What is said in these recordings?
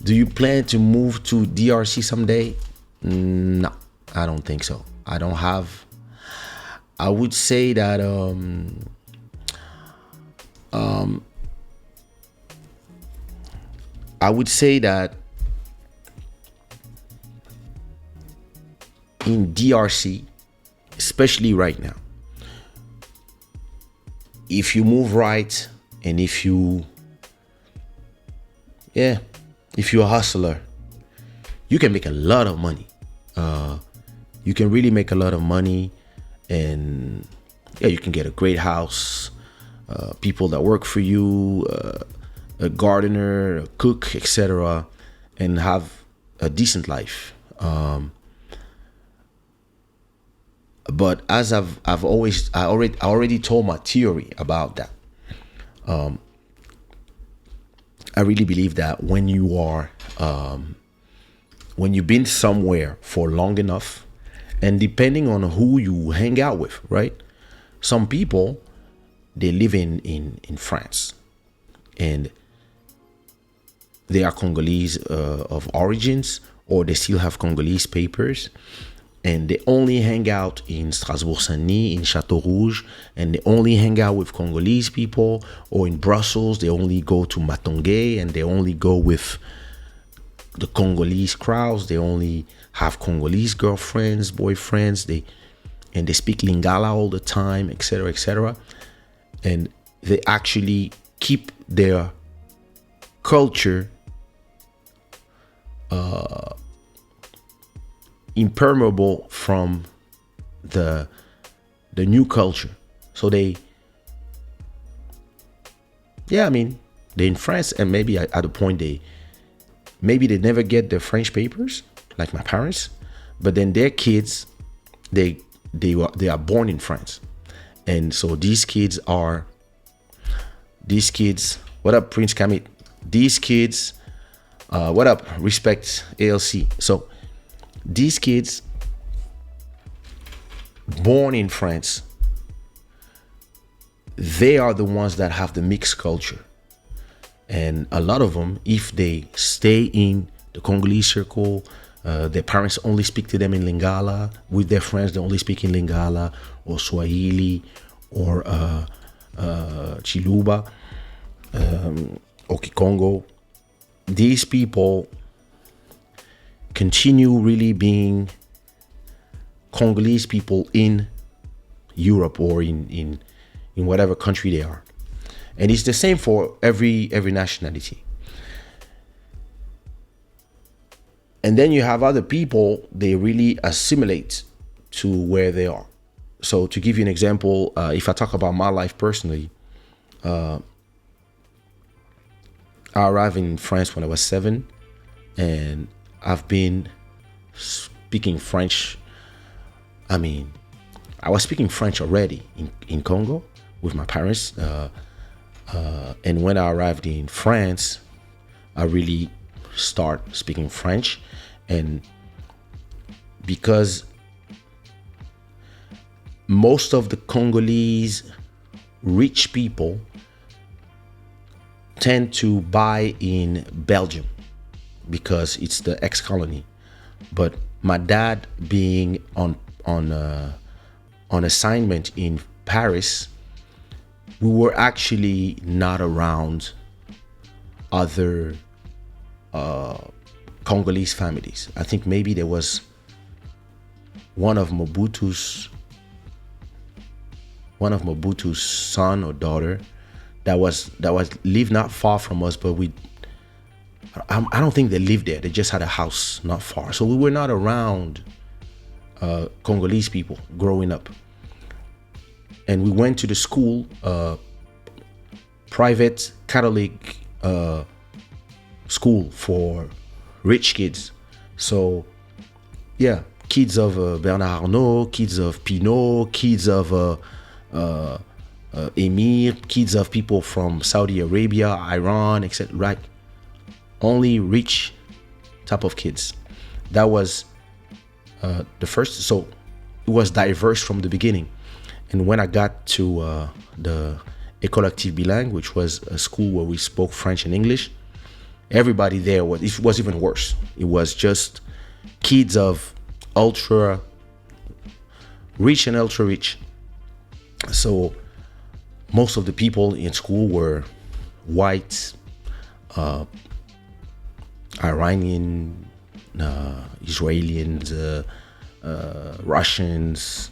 Do you plan to move to DRC someday? No, I don't think so. I don't have. I would say that I would say that in DRC, especially right now, if you move right and if you're a hustler, you can make a lot of money. You can really make a lot of money, and you can get a great house, people that work for you, a gardener, a cook, etc., and have a decent life. But as I already told my theory about that. I really believe that when you've been somewhere for long enough, and depending on who you hang out with, right? Some people, they live in France, and they are Congolese of origins, or they still have Congolese papers, and they only hang out in Strasbourg-Saint-Denis, in Château Rouge, and they only hang out with Congolese people, or in Brussels, they only go to Matongé, and they only go with the Congolese crowds. They only have Congolese girlfriends, boyfriends, they speak Lingala all the time, etc., etc. And they actually keep their culture impermeable from the new culture. So they're in France, and maybe at a point they never get their French papers, like my parents, but then their kids, they are born in France. And so these kids, what up, Prince Kamit? These kids, what up, respect ALC. So these kids born in France, they are the ones that have the mixed culture. And a lot of them, if they stay in the Congolese circle, their parents only speak to them in Lingala. With their friends, they only speak in Lingala or Swahili or Chiluba or Kikongo. These people continue really being Congolese people in Europe or in whatever country they are. And it's the same for every nationality. And then you have other people, they really assimilate to where they are. So to give you an example, if I talk about my life personally, I arrived in France when I was 7, and I've been speaking French. I was speaking French already in Congo with my parents. And when I arrived in France, I really start speaking French. And because most of the Congolese rich people tend to buy in Belgium because it's the ex-colony. But my dad being on assignment in Paris, we were actually not around other Congolese families. I think maybe there was one of Mobutu's son or daughter that was lived not far from us, but I don't think they lived there. They just had a house not far. So we were not around Congolese people growing up. And we went to the school, private Catholic school for rich kids. So yeah, kids of Bernard Arnault, kids of Pinot, kids of Emir, kids of people from Saudi Arabia, Iran, etc. Right? Only rich type of kids. That was the first. So it was diverse from the beginning. And when I got to the École Active Bilingue, which was a school where we spoke French and English, everybody there was, it was even worse. It was just kids of ultra rich and ultra rich. So most of the people in school were white, Iranian, Israelis, Russians,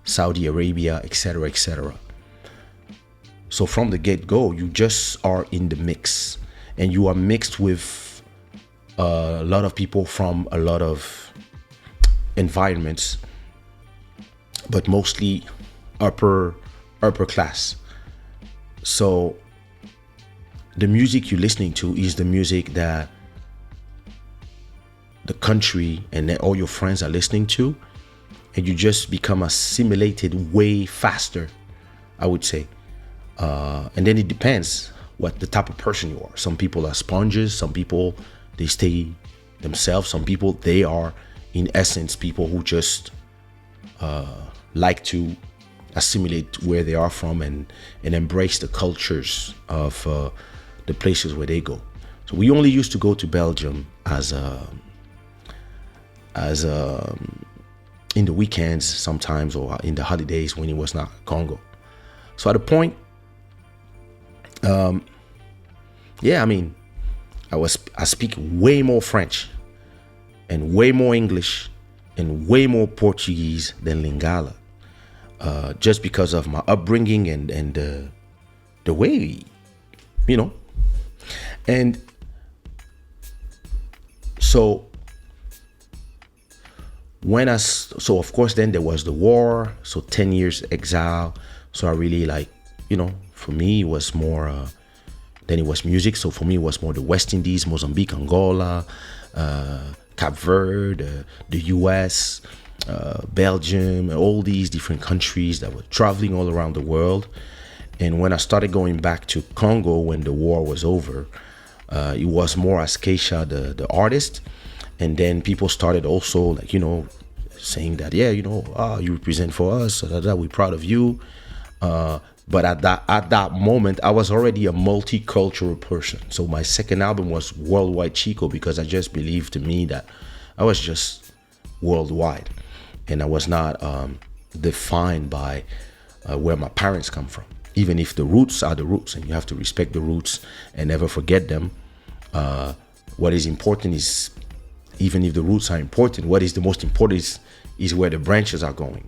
Saudi Arabia, etc., etc. So from the get-go, you just are in the mix, and you are mixed with a lot of people from a lot of environments, but mostly upper class. So the music you're listening to is the music that the country and all your friends are listening to, and you just become assimilated way faster, I would say. And then it depends what the type of person you are. Some people are sponges. Some people, they stay themselves. Some people, they are, in essence, people who just like to assimilate where they are from and embrace the cultures of the places where they go. So we only used to go to Belgium as in the weekends sometimes, or in the holidays when it was not Congo. So at a point, yeah, I mean, I speak way more French and way more English and way more Portuguese than Lingala, just because of my upbringing and the way, you know. And so so of course then there was the war, so 10 years exile. So I really, like, you know, for me it was more then it was music. So for me it was more the West Indies, Mozambique, Angola, Cape Verde, the US, Belgium, all these different countries that were traveling all around the world. And when I started going back to Congo when the war was over, it was more as Kaysha, the artist. And then people started also, like, you know, saying that, yeah, you know, you represent for us, we're proud of you. But at that moment, I was already a multicultural person. So my second album was Worldwide Chico, because I just believed, to me, that I was just worldwide. And I was not defined by where my parents come from. Even if the roots are the roots, and you have to respect the roots and never forget them. What is important is, even if the roots are important, what is the most important is where the branches are going.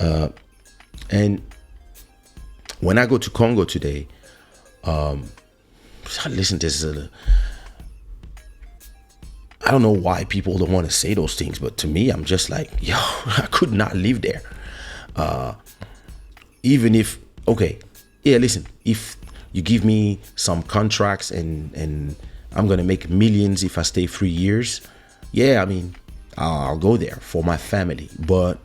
And when I go to Congo today, listen, I don't know why people don't want to say those things, but to me, I'm just like, yo, I could not live there. Even if, okay, yeah, listen, if you give me some contracts and I'm going to make millions if I stay 3 years, yeah, I mean, I'll go there for my family. But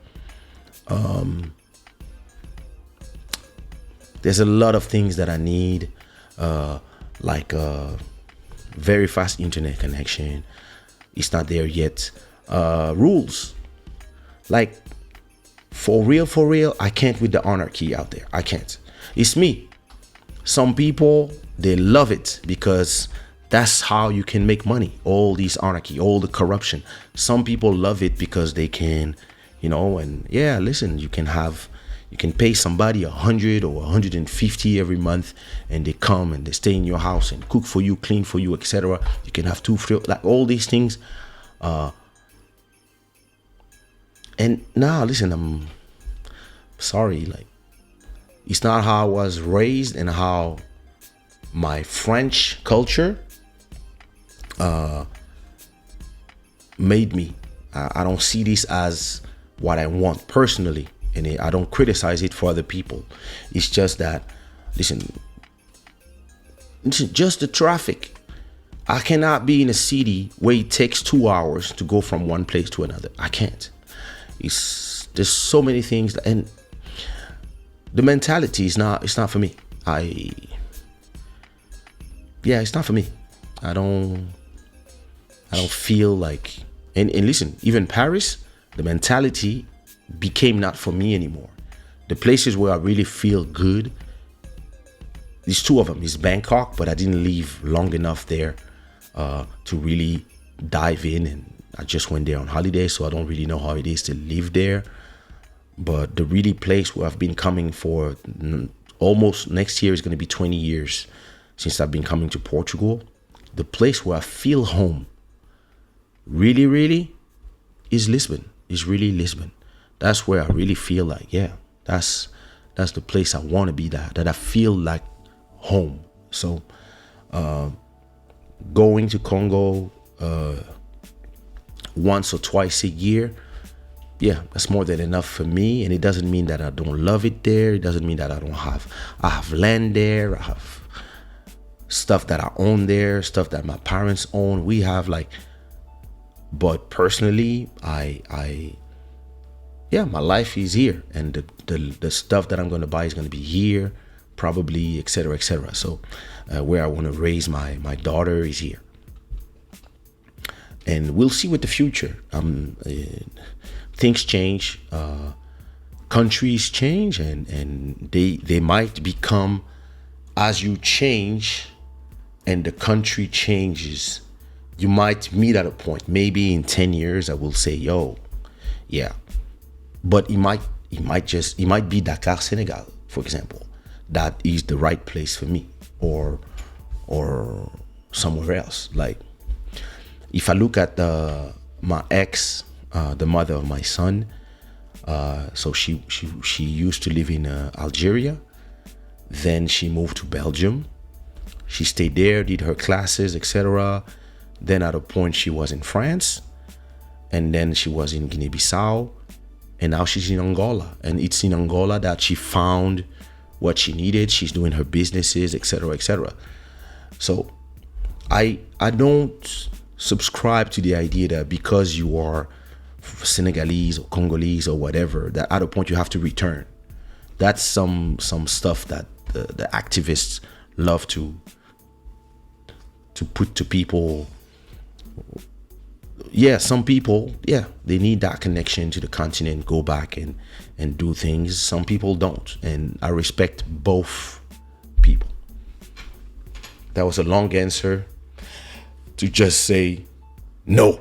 there's a lot of things that I need, like very fast internet connection. It's not there yet. Rules, like, for real, I can't with the anarchy out there. I can't. It's me. Some people, they love it because that's how you can make money. All this anarchy, all the corruption. Some people love it because they can, you know, and yeah, listen, you can pay somebody 100 or 150 every month, and they come and they stay in your house and cook for you, clean for you, etc. You can have 2 free, like all these things. And now, listen, I'm sorry, like, it's not how I was raised and how my French culture made me. I don't see this as what I want personally, and I don't criticize it for other people. It's just that, listen, just the traffic. I cannot be in a city where it takes 2 hours to go from one place to another. I can't. There's so many things, and the mentality is not. It's not for me. It's not for me. I don't feel like. And listen, even Paris, the mentality became not for me anymore. The places where I really feel good, These two of them is Bangkok, but I didn't leave long enough there to really dive in, and I just went there on holiday, so I don't really know how it is to live there. But the really place where I've been coming for almost next year is going to be 20 years since I've been coming to Portugal. The place where I feel home really, really is Lisbon. Is really Lisbon. That's where I really feel like, yeah, that's the place I want to be, that I feel like home. So going to Congo once or twice a year, yeah, that's more than enough for me. And it doesn't mean that I don't love it there. It doesn't mean that I have land there. I have stuff that I own there, stuff that my parents own. We have like, but personally, yeah, my life is here, and the stuff that I'm going to buy is going to be here, probably, etc., etc. So where I want to raise my daughter is here, and we'll see what the future. Things change, countries change, and they might become, as you change and the country changes, you might meet at a point. Maybe in 10 years I will say, yo, yeah. But it might be Dakar, Senegal, for example. That is the right place for me, or somewhere else. Like, if I look at my ex, the mother of my son, so she used to live in Algeria. Then she moved to Belgium. She stayed there, did her classes, etc. Then at a point she was in France, and then she was in Guinea-Bissau, and now she's in Angola. And it's in Angola that she found what she needed. She's doing her businesses, etc., etc. So I don't subscribe to the idea that because you are Senegalese or Congolese or whatever, that at a point you have to return. That's some stuff that the activists love to put to people. Yeah, some people, yeah, they need that connection to the continent, go back and do things. Some people don't, and I respect both people. That was a long answer to just say no.